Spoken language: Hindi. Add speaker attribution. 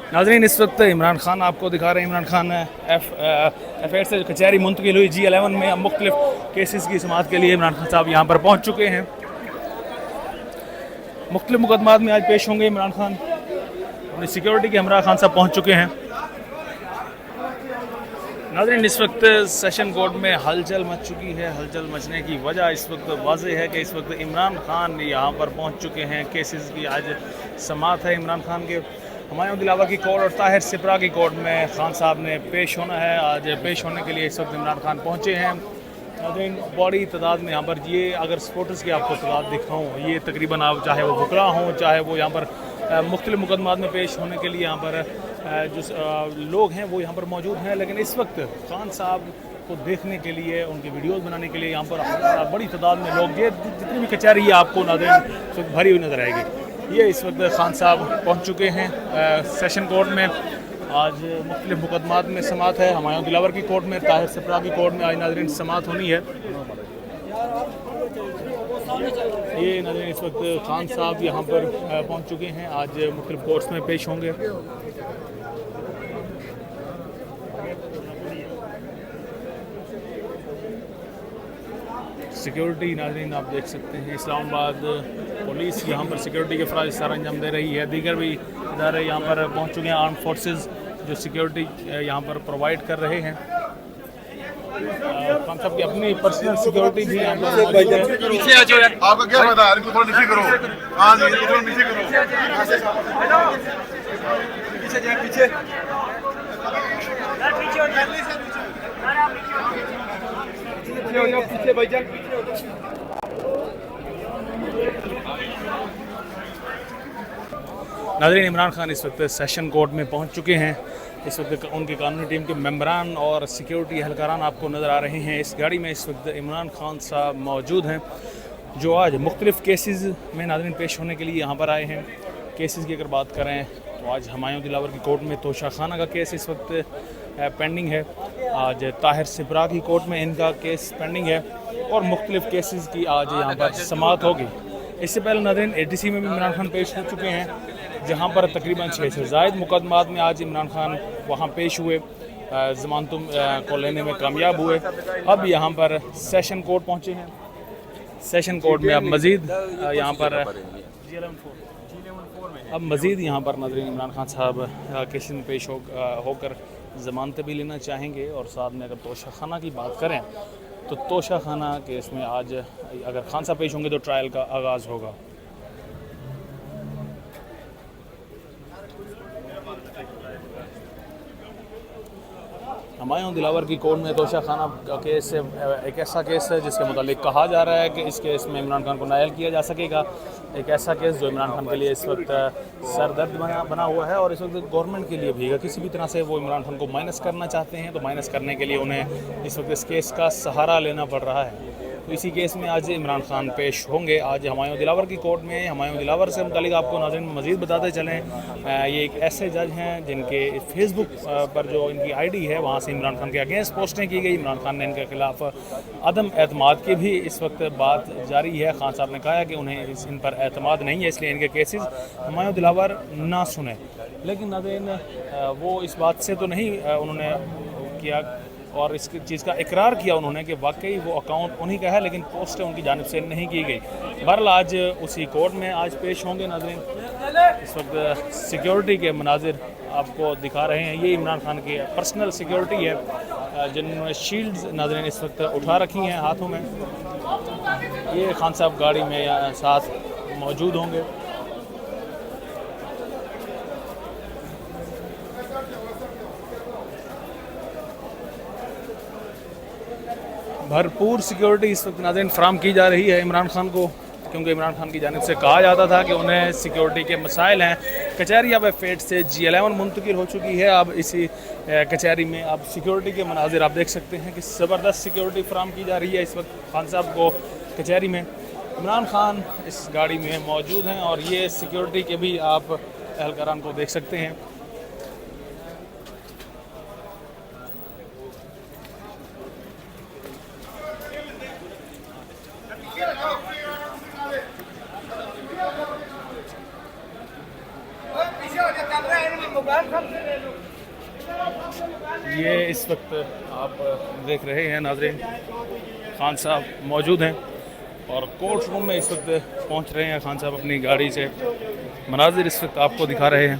Speaker 1: नाज़रीन, इस वक्त इमरान खान आपको दिखा रहे हैं। इमरान खान F8 से कचहरी मुंतकिल हुई G11 में अब मुख्तलिफ केसेस की समाअत के लिए इमरान खान साहब यहाँ पर पहुँच चुके हैं। मुख्तलिफ मुकदमात में आज पेश होंगे इमरान खान। अपनी सिक्योरिटी के हमरा खान साहब पहुँच चुके हैं। नाज़रीन, इस वक्त सेशन कोर्ट में हलचल मच चुकी है। हलचल मचने की वजह इस वक्त वाज़ेह है कि इस वक्त इमरान खान यहाँ पर पहुँच चुके हैं। केसेस की आज समाअत है इमरान खान के। हुमायूं दिलावर की कोर्ट और ताहिर सिपरा की कोर्ट में खान साहब ने पेश होना है। आज पेश होने के लिए इस वक्त इमरान खान पहुँचे हैं। नाज़रीन, बड़ी तादाद में यहाँ पर, ये अगर सपोर्टर्स की आपको तादाद दिखाऊँ, ये तकरीबन आप चाहे वो बुकरा हों, चाहे वो यहाँ पर मुख्तलिफ मुकदमात में पेश होने के लिए यहाँ पर जो लोग हैं वो यहाँ पर मौजूद हैं। लेकिन इस वक्त खान साहब को देखने के लिए, उनकी वीडियोस बनाने के लिए यहाँ पर बड़ी तादाद में लोग, ये जितनी भी कचहरी है आपको नाज़रीन इस वक्त भरी हुई नज़र आएगी। ये इस वक्त खान साहब पहुँच चुके हैं सेशन कोर्ट में। आज मुख्तलिफ मुकदमात में समाअत है। हुमायूं दिलावर की कोर्ट में, ताहिर सिपरा की कोर्ट में आज नाज़रीन समाअत होनी है। ये नाज़रीन इस वक्त खान साहब यहाँ पर पहुँच चुके हैं। आज मुख्तलिफ कोर्ट्स में पेश होंगे। सिक्योरिटी नाज़रीन आप देख सकते हैं, इस्लामाबाद पुलिस यहाँ पर सिक्योरिटी के फ़राज़ सर अंजाम दे रही है। दीगर भी इदारे यहाँ पर पहुँच चुके हैं। आर्म फोर्सेस जो सिक्योरिटी यहाँ पर प्रोवाइड कर रहे हैं। खान साहब की अपनी पर्सनल सिक्योरिटी भी यहाँ पर मौजूद है।
Speaker 2: पीछे आ जाओ यार, आपका क्या पता है, इनको थोड़ा नीचे करो। हाँ जी, इनको थोड़ा नीचे करो। पीछे जाए, पीछे पीछे भाईजान, पीछे हो जाओ।
Speaker 1: नाज़रीन, इमरान खान इस वक्त सेशन कोर्ट में पहुंच चुके हैं। इस वक्त उनकी कानूनी टीम के मेंबरान और सिक्योरिटी एहलकारान आपको नज़र आ रहे हैं। इस गाड़ी में इस वक्त इमरान खान साहब मौजूद हैं, जो आज मुख्तलिफ़ केसेस में नाज़रीन पेश होने के लिए यहाँ पर आए हैं। केसेस की अगर बात करें तो आज हुमायूं दिलावर की कोर्ट में तोशा खाना का केस इस वक्त पेंडिंग है। आज ताहिर सिपरा की कोर्ट में इनका केस पेंडिंग है और मुख्तलिफ़ केसेस की आज यहाँ पर समाअत होगी। इससे पहले नाज़रीन ATC में भी इमरान खान पेश हो चुके हैं, जहाँ पर तकरीबन 6 से ज़ायद मुकदमात में आज इमरान खान वहाँ पेश हुए, ज़मानतों को लेने में कामयाब हुए। अब यहाँ पर सेशन कोर्ट पहुँचे हैं। सेशन कोर्ट में अब मज़ीद यहाँ पर यहाँ पर नाज़रीन इमरान खान साहब केस में पेश होकर ज़मानतें भी लेना चाहेंगे। और साथ में अगर तोशा खाना की बात करें तो तोशा खाना केस में आज अगर खान साहब पेश होंगे तो ट्रायल का आगाज़ होगा। हुमायूं दिलावर की कोर्ट में तोशा खाना का केस एक ऐसा केस है जिसके मुतालिक कहा जा रहा है कि इस केस में इमरान खान को नायल किया जा सकेगा। एक ऐसा केस जो इमरान खान के लिए इस वक्त सरदर्द बना हुआ है और इस वक्त गवर्नमेंट के लिए भी है। किसी भी तरह से वो इमरान खान को माइनस करना चाहते हैं तो माइनस करने के लिए उन्हें इस वक्त इस केस का सहारा लेना पड़ रहा है। तो इसी केस में आज इमरान खान पेश होंगे। आज हुमायूं दिलावर की कोर्ट में। हुमायूं दिलावर से मुतालिक आपको नाज़रीन मज़ीद बताते चलें, ये एक ऐसे जज हैं जिनके फेसबुक पर जो इनकी ID है वहाँ से इमरान खान के अगेंस्ट पोस्टें की गई। इमरान खान ने इनके खिलाफ अदम एतमाद की भी इस वक्त बात जारी है। खान साहब ने कहा है कि उन्हें इन पर एतमाद नहीं है, इसलिए इनके केसेस हुमायूं दिलावर ना सुने। लेकिन नाज़रीन वो इस बात से तो नहीं उन्होंने किया और इस चीज़ का इकरार किया उन्होंने कि वाकई वो अकाउंट उन्हीं का है, लेकिन पोस्टें उनकी जानिब से नहीं की गई। बहरहाल आज उसी कोर्ट में आज पेश होंगे। नाज़रीन, इस वक्त सिक्योरिटी के मनाजिर आपको दिखा रहे हैं। ये इमरान खान की पर्सनल सिक्योरिटी है जिन्होंने शील्ड्स नाज़रीन इस वक्त उठा रखी हैं हाथों में। ये खान साहब गाड़ी में साथ मौजूद होंगे। भरपूर सिक्योरिटी इस वक्त नाज़रीन फराम की जा रही है इमरान खान को। क्योंकि इमरान खान की जानिब से कहा जाता था कि उन्हें सिक्योरिटी के मसाइल हैं। कचहरी अब फेट से G11 मुंतकिल हो चुकी है। अब इसी कचहरी में अब सिक्योरिटी के मनाजिर आप देख सकते हैं कि ज़बरदस्त सिक्योरिटी फराम की जा रही है इस वक्त खान साहब को कचहरी में। इमरान खान इस गाड़ी में मौजूद हैं और ये सिक्योरिटी के भी आप एहलकारान को देख सकते हैं। ये इस वक्त आप देख रहे हैं नाज़रीन, खान साहब मौजूद हैं और कोर्ट रूम में इस वक्त पहुंच रहे हैं। खान साहब अपनी गाड़ी से मनाजिर इस वक्त आपको दिखा रहे हैं।